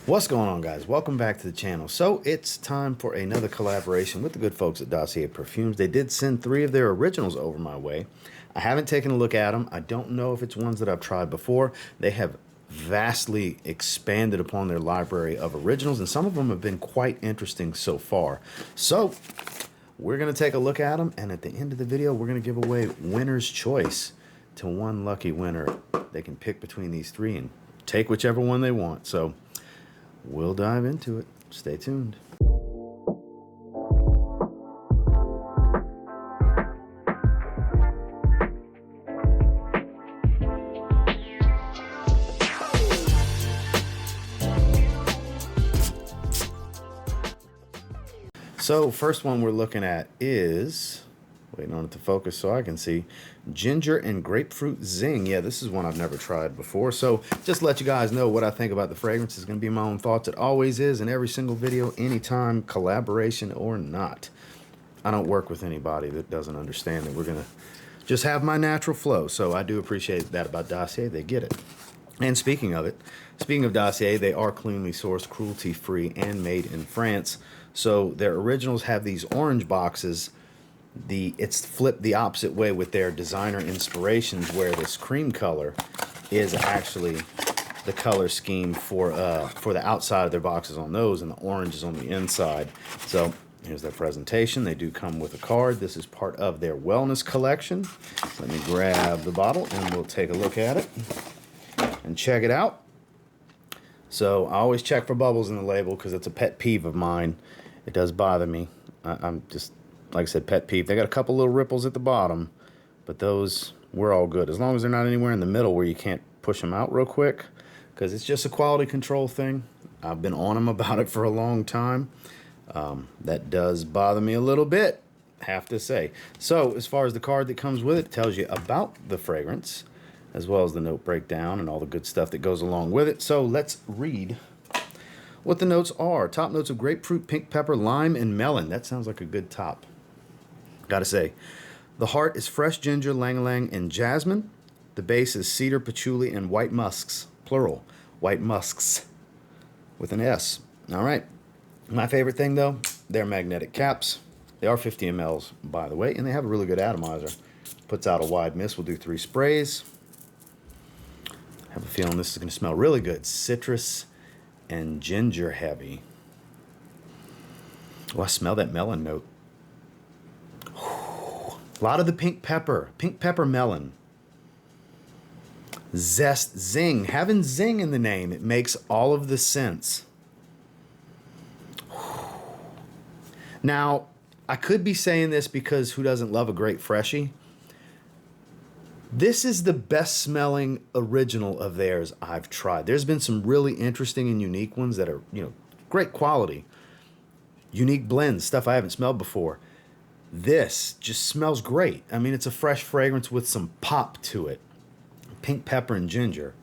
What's going on, guys? Welcome back to the channel. So it's time for another collaboration with the good folks at Dossier Perfumes. They did send 3 of their originals over my way. I haven't taken a look at them. I don't know if it's ones that I've tried before. They have vastly expanded upon their library of originals, and some of them have been quite interesting so far. So we're going to take a look at them, and at the end of the video, we're going to give away winner's choice to one lucky winner. They can pick between these 3 and take whichever one they want. So we'll dive into it. Stay tuned. So first one we're looking at is, waiting on it to focus so I can see, Ginger and Grapefruit Zing. Yeah, this is one I've never tried before. So just to let you guys know what I think about the fragrance is going to be my own thoughts. It always is in every single video, anytime, collaboration or not. I don't work with anybody that doesn't understand that we're going to just have my natural flow. So I do appreciate that about Dossier. They get it. And speaking of Dossier, they are cleanly sourced, cruelty-free, and made in France. So their originals have these orange boxes. It's flipped the opposite way with their designer inspirations, where this cream color is actually the color scheme for the outside of their boxes on those, and the orange is on the inside. So here's their presentation. They do come with a card. This is part of their wellness collection. Let me grab the bottle and we'll take a look at it and check it out. So I always check for bubbles in the label because it's a pet peeve of mine. It does bother me. I'm just, like I said, pet peeve. They got a couple little ripples at the bottom, but those, we're all good. As long as they're not anywhere in the middle where you can't push them out real quick, because it's just a quality control thing. I've been on them about it for a long time. That does bother me a little bit, have to say. So as far as the card that comes with it, it tells you about the fragrance, as well as the note breakdown and all the good stuff that goes along with it. So let's read what the notes are. Top notes of grapefruit, pink pepper, lime, and melon. That sounds like a good top. Gotta say, the heart is fresh ginger, ylang-ylang, and jasmine. The base is cedar, patchouli, and white musks, plural, white musks, with an S. All right. My favorite thing, though, they're magnetic caps. They are 50 mLs, by the way, and they have a really good atomizer. Puts out a wide mist. We'll do 3 sprays. I have a feeling this is going to smell really good. Citrus and ginger heavy. Oh, I smell that melon note. A lot of the pink pepper melon. Zest, zing. Having zing in the name, it makes all of the sense. Now, I could be saying this because who doesn't love a great freshie? This is the best smelling original of theirs I've tried. There's been some really interesting and unique ones that are, great quality. Unique blends, stuff I haven't smelled before. This just smells great. I mean, it's a fresh fragrance with some pop to it. Pink pepper and ginger.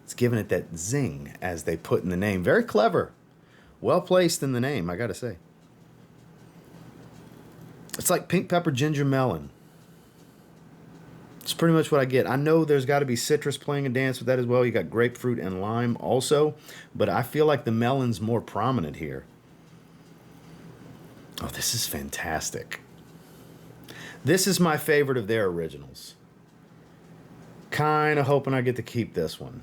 It's giving it that zing, as they put in the name. Very clever. Well placed in the name, I gotta say. It's like pink pepper, ginger, melon. It's pretty much what I get. I know there's got to be citrus playing a dance with that as well. You got grapefruit and lime also, but I feel like the melon's more prominent here. Oh, this is fantastic. This is my favorite of their originals. Kind of hoping I get to keep this one.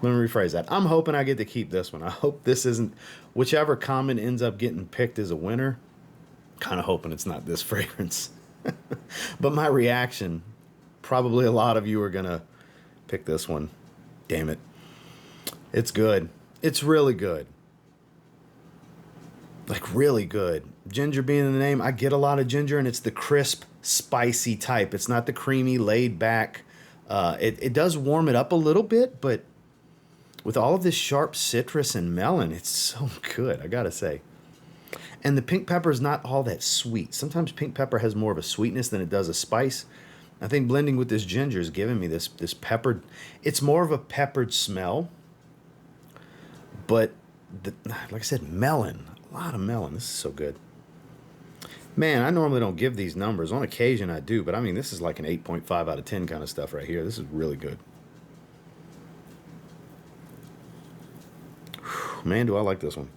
Let me rephrase that. I'm hoping I get to keep this one. I hope this isn't, whichever comment ends up getting picked as a winner, kind of hoping it's not this fragrance. But my reaction, probably a lot of you are going to pick this one. Damn it. It's good. It's really good. Like, really good. Ginger being in the name, I get a lot of ginger, and it's the crisp, spicy type. It's not the creamy, laid back. It does warm it up a little bit, but with all of this sharp citrus and melon, it's so good, I gotta say. And the pink pepper is not all that sweet. Sometimes pink pepper has more of a sweetness than it does a spice. I think blending with this ginger is giving me this peppered. It's more of a peppered smell. But, like I said, melon. A lot of melon. This is so good. Man, I normally don't give these numbers. On occasion I do. But, I mean, this is like an 8.5 out of 10 kind of stuff right here. This is really good. Man, do I like this one.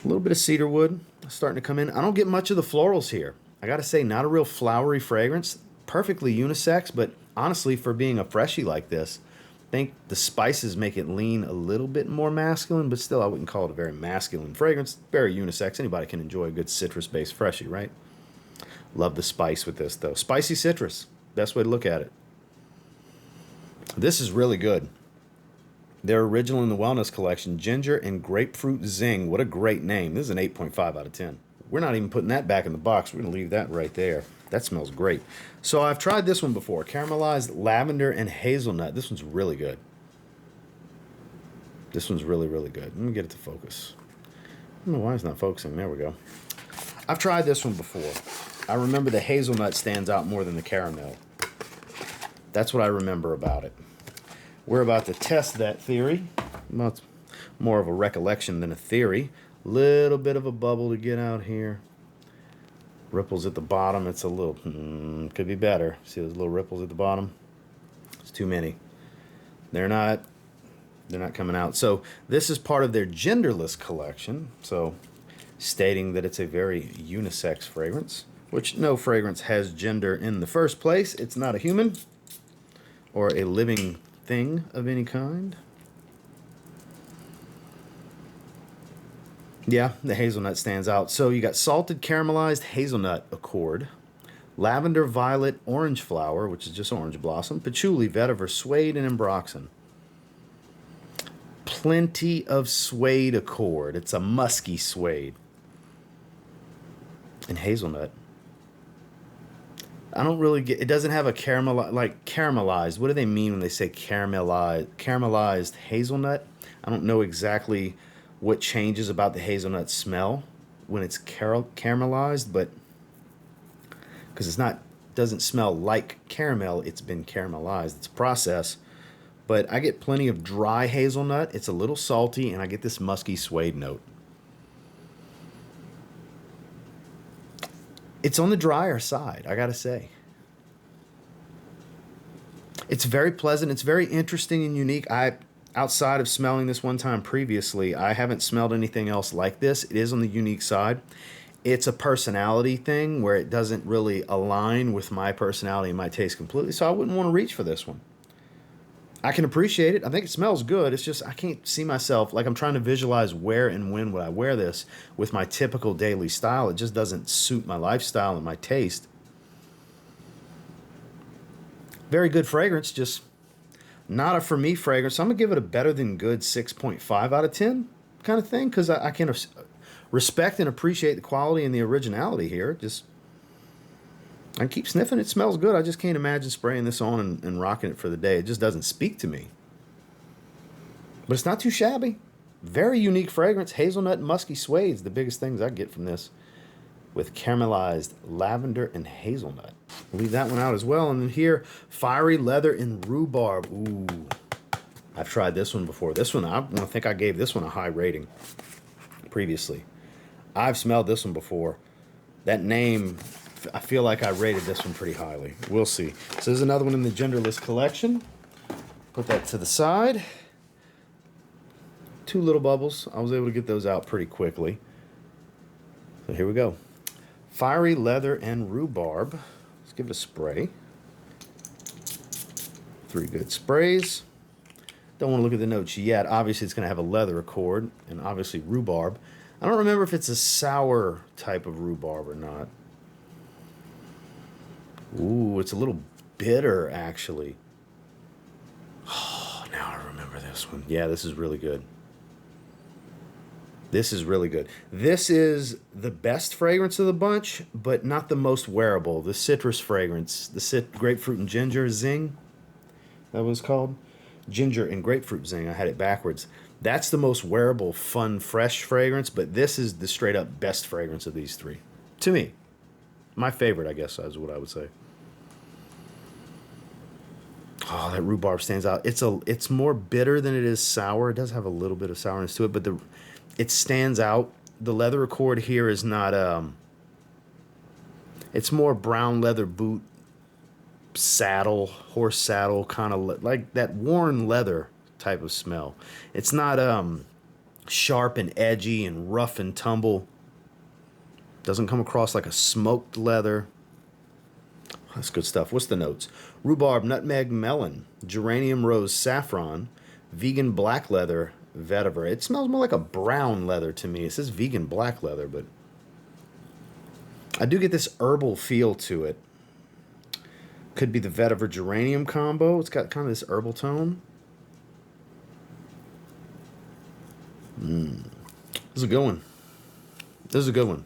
A little bit of cedar wood starting to come in. I don't get much of the florals here. I gotta say, not a real flowery fragrance. Perfectly unisex, but honestly, for being a freshie like this, I think the spices make it lean a little bit more masculine, but still I wouldn't call it a very masculine fragrance. Very unisex. Anybody can enjoy a good citrus-based freshie, right? Love the spice with this, though. Spicy citrus. Best way to look at it. This is really good. Their original in the Wellness Collection, Ginger and Grapefruit Zing. What a great name. This is an 8.5 out of 10. We're not even putting that back in the box. We're going to leave that right there. That smells great. So I've tried this one before. Caramelized Lavender and Hazelnut. This one's really good. This one's really, really good. Let me get it to focus. I don't know why it's not focusing. There we go. I've tried this one before. I remember the hazelnut stands out more than the caramel. That's what I remember about it. We're about to test that theory. Well, it's more of a recollection than a theory. Little bit of a bubble to get out here. Ripples at the bottom. It's a little, could be better. See those little ripples at the bottom? It's too many. They're not coming out. So this is part of their genderless collection. So stating that it's a very unisex fragrance, which no fragrance has gender in the first place. It's not a human or a living thing of any kind. Yeah, the hazelnut stands out. So you got salted caramelized hazelnut accord, lavender violet orange flower, which is just orange blossom, patchouli, vetiver, suede, and ambroxan. Plenty of suede accord. It's a musky suede. And hazelnut. I don't really get, it doesn't have a caramel, like caramelized. What do they mean when they say caramelized hazelnut? I don't know exactly what changes about the hazelnut smell when it's caramelized, but because it's not, doesn't smell like caramel, it's been caramelized. It's a process, but I get plenty of dry hazelnut. It's a little salty, and I get this musky suede note. It's on the drier side, I gotta say. It's very pleasant. It's very interesting and unique. Outside of smelling this one time previously, I haven't smelled anything else like this. It is on the unique side. It's a personality thing where it doesn't really align with my personality and my taste completely, so I wouldn't want to reach for this one. I can appreciate it. I think it smells good. It's just I can't see myself, like I'm trying to visualize where and when would I wear this with my typical daily style. It just doesn't suit my lifestyle and my taste. Very good fragrance, just not a for me fragrance. So I'm going to give it a better than good 6.5 out of 10 kind of thing, because I can respect and appreciate the quality and the originality here. Just I keep sniffing. It smells good. I just can't imagine spraying this on and rocking it for the day. It just doesn't speak to me. But it's not too shabby. Very unique fragrance. Hazelnut and musky suede is the biggest things I get from this, with caramelized lavender and hazelnut. We'll leave that one out as well. And then here, fiery leather and rhubarb. Ooh, I've tried this one before. This one, I think I gave this one a high rating previously. I've smelled this one before. That name, I feel like I rated this one pretty highly. We'll see. So there's another one in the genderless collection. Put that to the side. 2 little bubbles. I was able to get those out pretty quickly. So here we go. Fiery leather and rhubarb. Let's give it a spray. 3 good sprays. Don't want to look at the notes yet. Obviously, it's going to have a leather accord and obviously rhubarb. I don't remember if it's a sour type of rhubarb or not. Ooh, it's a little bitter, actually. Oh, now I remember this one. Yeah, this is really good. This is really good. This is the best fragrance of the bunch, but not the most wearable. The citrus fragrance, the grapefruit and ginger Zing, that was called. Ginger and grapefruit Zing. I had it backwards. That's the most wearable, fun, fresh fragrance, but this is the straight up best fragrance of these 3. To me. My favorite, I guess, is what I would say. Oh, that rhubarb stands out. It's more bitter than it is sour. It does have a little bit of sourness to it, but it stands out. The leather accord here is not it's more brown leather boot saddle, horse saddle, kind of like that worn leather type of smell. It's not sharp and edgy and rough and tumble. Doesn't come across like a smoked leather. That's good stuff. What's the notes? Rhubarb, nutmeg, melon, geranium, rose, saffron, vegan black leather, vetiver. It smells more like a brown leather to me. It says vegan black leather, but I do get this herbal feel to it. Could be the vetiver geranium combo. It's got kind of this herbal tone. This is a good one. This is a good one.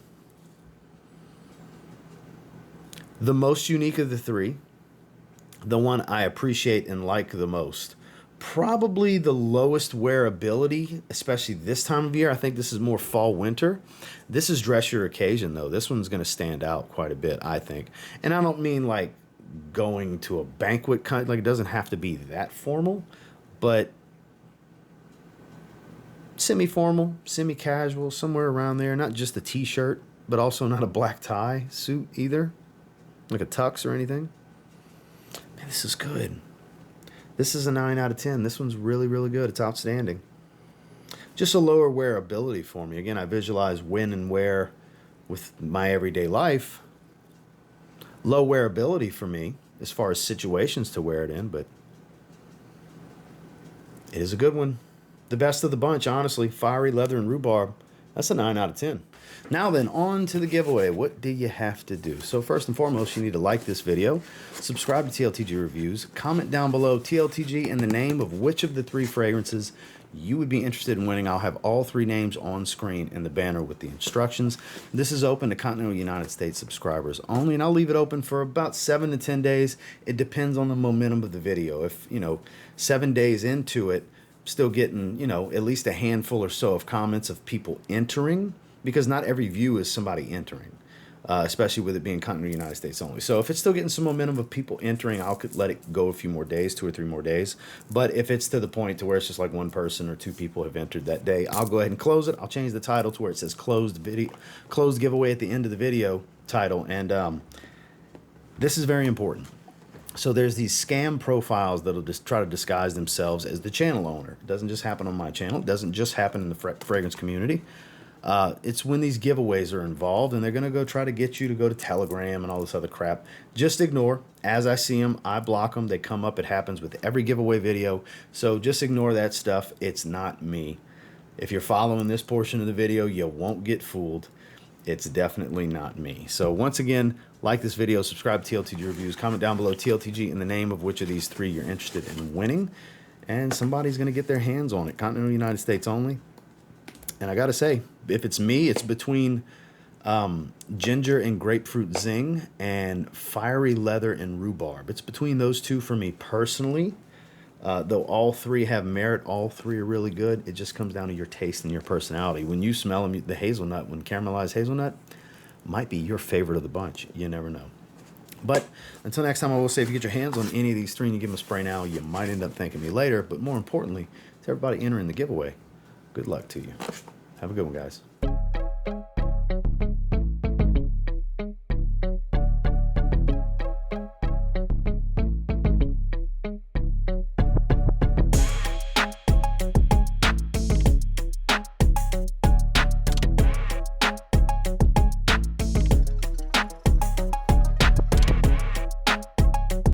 The most unique of the three, the one I appreciate and like the most. Probably the lowest wearability, especially this time of year. I think this is more fall, winter. This is dress your occasion, though. This one's going to stand out quite a bit, I think. And I don't mean like going to a banquet kind, like it doesn't have to be that formal, but semi-formal, semi-casual, somewhere around there. Not just a t-shirt, but also not a black tie suit either. Like a tux or anything. Man, this is good. This is a 9 out of 10. This one's really, really good. It's outstanding. Just a lower wearability for me. Again, I visualize when and where with my everyday life. Low wearability for me as far as situations to wear it in, but it is a good one. The best of the bunch, honestly. Fiery leather and rhubarb. That's a 9 out of 10. Now then, on to the giveaway. What do you have to do? So first and foremost, you need to like this video, subscribe to TLTG Reviews, comment down below TLTG and the name of which of the 3 fragrances you would be interested in winning. I'll have all 3 names on screen in the banner with the instructions. This is open to continental United States subscribers only, and I'll leave it open for about 7 to 10 days. It depends on the momentum of the video. If, 7 days into it, still getting, at least a handful or so of comments of people entering, because not every view is somebody entering, especially with it being continental United States only. So if it's still getting some momentum of people entering, I'll let it go a few more days, 2 or 3 more days. But if it's to the point to where it's just like 1 person or 2 people have entered that day, I'll go ahead and close it. I'll change the title to where it says closed giveaway at the end of the video title. And this is very important. So there's these scam profiles that'll just try to disguise themselves as the channel owner. It doesn't just happen on my channel. It doesn't just happen in the fragrance community. It's when these giveaways are involved, and they're going to go try to get you to go to Telegram and all this other crap. Just ignore. As I see them, I block them. They come up. It happens with every giveaway video. So just ignore that stuff. It's not me. If you're following this portion of the video, you won't get fooled. It's definitely not me. So once again, like this video, subscribe to TLTG Reviews, comment down below TLTG and the name of which of these 3 you're interested in winning, and somebody's going to get their hands on it. Continental United States only. And I got to say, if it's me, it's between ginger and grapefruit zing and fiery leather and rhubarb. It's between those 2 for me personally. Though all 3 have merit, all 3 are really good. It just comes down to your taste and your personality. When you smell them, the hazelnut, when caramelized hazelnut, might be your favorite of the bunch. You never know. But until next time, I will say, if you get your hands on any of these 3 and you give them a spray now, you might end up thanking me later. But more importantly, to everybody entering the giveaway, good luck to you. Have a good one, guys.